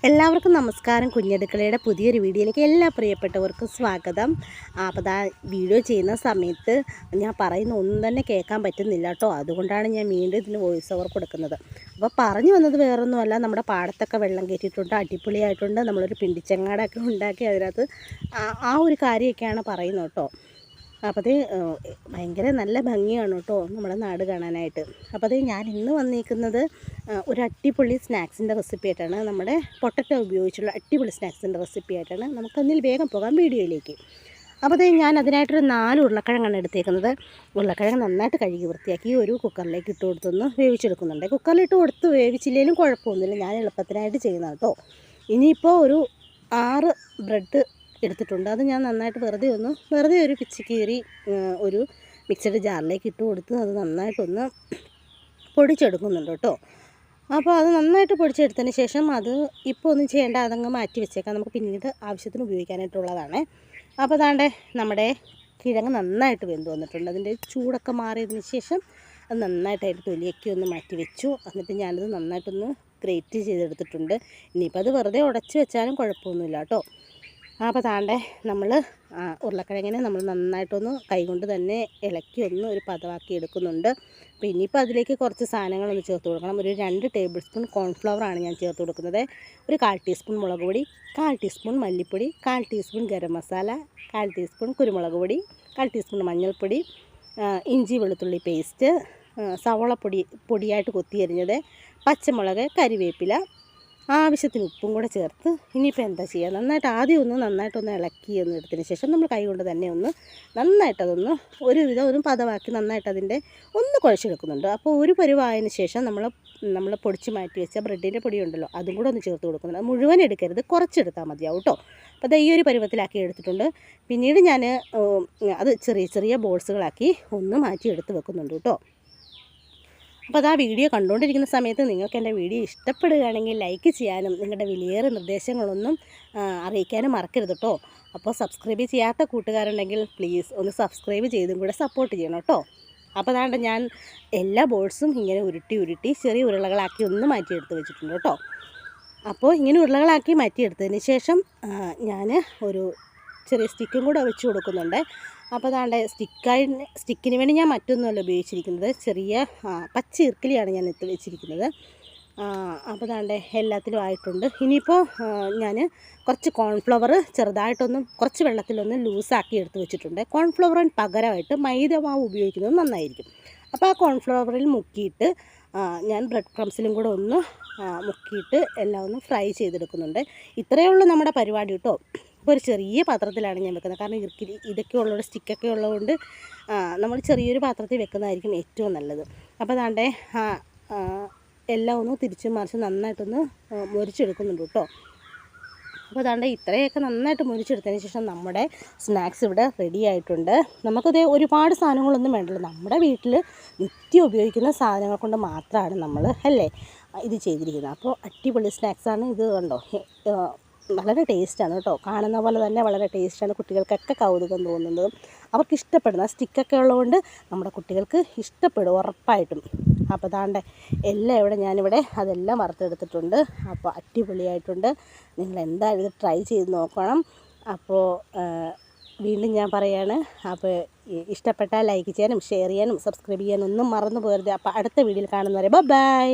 എല്ലാവർക്കും നമസ്കാരം. കുഞ്ഞടുക്കളയുടെ പുതിയൊരു വീഡിയോയിലേക്ക് എല്ലാ പ്രിയപ്പെട്ടവർക്കും സ്വാഗതം. അപ്പോൾ വീഡിയോ ചെയ്യുന്ന സമയത്ത് ഞാൻ പറയുന്ന ഒന്നും തന്നെ കേൾക്കാൻ പറ്റുന്നില്ല കേട്ടോ. അതുകൊണ്ടാണ് ഞാൻ വീണ്ടും ഇതിന് വോയിസ് ഓവർ കൊടുക്കുന്നത്. അപ്പോൾ പറഞ്ഞു വന്നത് വേറൊന്നുമല്ല, നമ്മുടെ പാടത്തൊക്കെ വെള്ളം കയറ്റിയിട്ടുണ്ട്, അടിപൊളിയായിട്ടുണ്ട്. നമ്മളൊരു പിണ്ടിച്ചങ്ങാടൊക്കെ ഉണ്ടാക്കി അതിനകത്ത് ആ ഒരു കാര്യമൊക്കെയാണ് പറയുന്നത് കേട്ടോ. അപ്പോൾ അത് ഭയങ്കര നല്ല ഭംഗിയാണ് കേട്ടോ നമ്മുടെ നാട് കാണാനായിട്ട്. അപ്പോൾ അത് ഞാൻ ഇന്ന് വന്നിരിക്കുന്നത് ഒരു അടിപൊളി സ്നാക്സിൻ്റെ റെസിപ്പി ആയിട്ടാണ്. നമ്മുടെ പൊട്ടറ്റോ ഉപയോഗിച്ചുള്ള അടിപൊളി സ്നാക്സിൻ്റെ റെസിപ്പി ആയിട്ടാണ്. നമുക്കതിൽ വേഗം പോകാം വീഡിയോയിലേക്ക്. അപ്പോൾ അത് ഞാൻ അതിനായിട്ടൊരു 4 ഉരുളക്കിഴങ്ങാണ് എടുത്തേക്കുന്നത്. ഉരുളക്കിഴങ്ങ് നന്നായിട്ട് കഴുകി വൃത്തിയാക്കി ഒരു കുക്കറിലേക്ക് ഇട്ട് കൊടുത്തൊന്ന് വേവിച്ചെടുക്കുന്നുണ്ട്. കുക്കറിലിട്ട് കൊടുത്ത് വേവിച്ചില്ലെങ്കിലും കുഴപ്പമൊന്നുമില്ല, ഞാൻ എളുപ്പത്തിനായിട്ട് ചെയ്യുന്നത് കേട്ടോ. ഇനിയിപ്പോൾ ഒരു 6 ബ്രെഡ് എടുത്തിട്ടുണ്ട്. അത് ഞാൻ നന്നായിട്ട് വെറുതെ ഒരു പിച്ചി കീറി ഒരു മിക്സഡ് ജാറിലേക്ക് ഇട്ട് കൊടുത്ത് അത് നന്നായിട്ടൊന്ന് പൊടിച്ചെടുക്കുന്നുണ്ട് കേട്ടോ. അപ്പോൾ അത് നന്നായിട്ട് പൊടിച്ചെടുത്തതിന് ശേഷം അത് ഇപ്പോൾ ഒന്നും ചെയ്യേണ്ട, അതങ്ങ് മാറ്റി വെച്ചേക്കാം, നമുക്ക് പിന്നീട് ആവശ്യത്തിന് ഉപയോഗിക്കാനായിട്ടുള്ളതാണ്. അപ്പോൾ അതാണ്ട് നമ്മുടെ കിഴങ്ങ് നന്നായിട്ട് വെന്ത് വന്നിട്ടുണ്ട്. അതിൻ്റെ ചൂടൊക്കെ മാറിയതിന് ശേഷം അത് നന്നായിട്ട് അതിൻ്റെ തൊലിയൊക്കെ ഒന്ന് മാറ്റി വെച്ചു. എന്നിട്ട് ഞാനത് നന്നായിട്ടൊന്ന് ഗ്രേറ്റ് ചെയ്തെടുത്തിട്ടുണ്ട്. ഇനിയിപ്പോൾ അത് വെറുതെ ഉടച്ച് വെച്ചാലും കുഴപ്പമൊന്നുമില്ല കേട്ടോ. അപ്പോൾ താണ്ടെ നമ്മൾ ഉരുളക്കിഴങ്ങിനെ നമ്മൾ നന്നായിട്ടൊന്ന് കൈകൊണ്ട് തന്നെ ഇളക്കി ഒന്ന് ഒരു പദമാക്കി എടുക്കുന്നുണ്ട്. അപ്പോൾ ഇനിയിപ്പോൾ അതിലേക്ക് കുറച്ച് സാധനങ്ങളൊന്ന് ചേർത്ത് കൊടുക്കണം. ഒരു 2 ടേബിൾ സ്പൂൺ കോൺഫ്ലവറാണ് ഞാൻ ചേർത്ത് കൊടുക്കുന്നത്. ഒരു 1/4 ടീസ്പൂൺ മുളക് പൊടി, 1/4 ടീസ്പൂൺ മല്ലിപ്പൊടി, 1/4 ടീസ്പൂൺ ഗരം മസാല, 1/4 ടീസ്പൂൺ കുരുമുളക് പൊടി, 1/4 ടീസ്പൂൺ മഞ്ഞൾപ്പൊടി, ഇഞ്ചി വെളുത്തുള്ളി പേസ്റ്റ്, സവോള പൊടിയായിട്ട് കൊത്തിയരിഞ്ഞത്, പച്ചമുളക്, കരിവേപ്പില, ആവശ്യത്തിന് ഉപ്പും കൂടെ ചേർത്ത് ഇനിയിപ്പോൾ എന്താ ചെയ്യുക, നന്നായിട്ടൊന്ന് ഇളക്കി എടുത്തതിന് ശേഷം നമ്മൾ കൈ കൊണ്ട് തന്നെ നന്നായിട്ടതൊന്ന് ഒരുവിധം ഒരു പദമാക്കി നന്നായിട്ട് അതിൻ്റെ ഒന്ന് കുഴച്ചെടുക്കുന്നുണ്ട്. അപ്പോൾ ഒരു പരുവായതിന് ശേഷം നമ്മൾ പൊടിച്ച് മാറ്റി വെച്ച ബ്രെഡിൻ്റെ പൊടി ഉണ്ടല്ലോ, അതും കൂടെ ഒന്ന് ചേർത്ത് കൊടുക്കുന്നുണ്ട്. അത് മുഴുവൻ എടുക്കരുത്, കുറച്ചെടുത്താൽ മതിയാവും കേട്ടോ. അപ്പോൾ അത് ഈ ഒരു പരുവത്തിലാക്കി എടുത്തിട്ടുണ്ട്. പിന്നീട് ഞാൻ അത് ചെറിയ ചെറിയ ബോൾസുകളാക്കി ഒന്ന് മാറ്റി എടുത്ത് വെക്കുന്നുണ്ട് കേട്ടോ. അപ്പോൾ അത് ആ വീഡിയോ കണ്ടുകൊണ്ടിരിക്കുന്ന സമയത്ത് നിങ്ങൾക്ക് എൻ്റെ വീഡിയോ ഇഷ്ടപ്പെടുകയാണെങ്കിൽ ലൈക്ക് ചെയ്യാനും നിങ്ങളുടെ വിലയേറെ നിർദ്ദേശങ്ങളൊന്നും അറിയിക്കാനും മറക്കരുത് കേട്ടോ. അപ്പോൾ സബ്സ്ക്രൈബ് ചെയ്യാത്ത കൂട്ടുകാരുണ്ടെങ്കിൽ പ്ലീസ് ഒന്ന് സബ്സ്ക്രൈബ് ചെയ്തും കൂടെ സപ്പോർട്ട് ചെയ്യണം കേട്ടോ. അപ്പോൾ അതാണ്ട് ഞാൻ എല്ലാ ബോൾസും ഇങ്ങനെ ഉരുട്ടി ചെറിയ ഉരുളകളാക്കി ഒന്ന് മാറ്റിയെടുത്ത് വെച്ചിട്ടുണ്ട് കേട്ടോ. അപ്പോൾ ഇങ്ങനെ ഉരുളകളാക്കി മാറ്റിയെടുത്തതിന് ശേഷം ഞാൻ ഒരു ചെറിയ സ്റ്റിക്കും കൂടെ വെച്ച് കൊടുക്കുന്നുണ്ട്. അപ്പോൾ അതാണ്ട് സ്റ്റിക്കിന് വേണ്ടി ഞാൻ മറ്റൊന്നുമല്ല ഉപയോഗിച്ചിരിക്കുന്നത്, ചെറിയ പച്ച ഇർക്കിലിയാണ് ഞാൻ വെച്ചിരിക്കുന്നത്. അപ്പോൾ അതാണ്ട് എല്ലാത്തിലും ആയിട്ടുണ്ട്. ഇനിയിപ്പോൾ ഞാൻ കുറച്ച് കോൺഫ്ലവർ ചെറുതായിട്ടൊന്ന് കുറച്ച് വെള്ളത്തിലൊന്ന് ലൂസാക്കി എടുത്ത് വെച്ചിട്ടുണ്ട്. കോൺഫ്ലവറിന് പകരമായിട്ട് മൈദ മാവ് ഉപയോഗിക്കുന്നത് നന്നായിരിക്കും. അപ്പോൾ ആ കോൺഫ്ലവറിൽ മുക്കിയിട്ട് ഞാൻ ബ്രെഡ് ക്രംസിലും കൂടെ ഒന്ന് മുക്കിയിട്ട് എല്ലാം ഒന്ന് ഫ്രൈ ചെയ്തെടുക്കുന്നുണ്ട്. ഇത്രയേ ഉള്ളൂ നമ്മുടെ പരിപാടി കേട്ടോ. ഇപ്പോൾ ഒരു ചെറിയ പാത്രത്തിലാണ് ഞാൻ വെക്കുന്നത്, കാരണം ഇതൊക്കെ ഉള്ളതുകൊണ്ട് സ്റ്റിക്കൊക്കെ ഉള്ളതുകൊണ്ട് നമ്മൾ ചെറിയൊരു പാത്രത്തിൽ വെക്കുന്നതായിരിക്കും ഏറ്റവും നല്ലത്. അപ്പോൾ അതാണ്ട് എല്ലാം ഒന്ന് തിരിച്ചും മറിച്ചും നന്നായിട്ടൊന്ന് മുരിച്ചെടുക്കുന്നുണ്ട് കേട്ടോ. അപ്പോൾ അതാണ്ട് ഇത്രയൊക്കെ നന്നായിട്ട് മുരിച്ചെടുത്തതിന് ശേഷം നമ്മുടെ സ്നാക്സ് ഇവിടെ റെഡി ആയിട്ടുണ്ട്. നമുക്കത് ഒരുപാട് സാധനങ്ങളൊന്നും വേണ്ടല്ലോ, നമ്മുടെ വീട്ടിൽ നിത്യം ഉപയോഗിക്കുന്ന സാധനങ്ങൾ കൊണ്ട് മാത്രമാണ് നമ്മൾ ഇത് ചെയ്തിരിക്കുന്നത്. അപ്പോൾ അടിപൊളി സ്നാക്സാണ് ഇത്. കണ്ടോ, വളരെ ടേസ്റ്റാണ് കേട്ടോ. കാണുന്ന പോലെ തന്നെ വളരെ ടേസ്റ്റാണ്. കുട്ടികൾക്കൊക്കെ കൗതുകം തോന്നുന്നതും അവർക്ക് ഇഷ്ടപ്പെടുന്ന സ്റ്റിക്കൊക്കെ ഉള്ളതുകൊണ്ട് നമ്മുടെ കുട്ടികൾക്ക് ഇഷ്ടപ്പെടും ഉറപ്പായിട്ടും. അപ്പോൾ അതാണ്ട് എല്ലാം ഞാനിവിടെ അതെല്ലാം വറുത്തെടുത്തിട്ടുണ്ട്. അപ്പോൾ അടിപൊളിയായിട്ടുണ്ട്. നിങ്ങൾ എന്തായാലും ഇത് ട്രൈ ചെയ്ത് നോക്കണം. അപ്പോൾ വീണ്ടും ഞാൻ പറയാണ്, അപ്പോൾ ഇഷ്ടപ്പെട്ടാൽ ലൈക്ക് ചെയ്യാനും ഷെയർ ചെയ്യാനും സബ്സ്ക്രൈബ് ചെയ്യാനും ഒന്നും മറന്നു പോകരുത്. അപ്പോൾ അടുത്ത വീഡിയോയിൽ കാണുന്നവരെ ബൈ.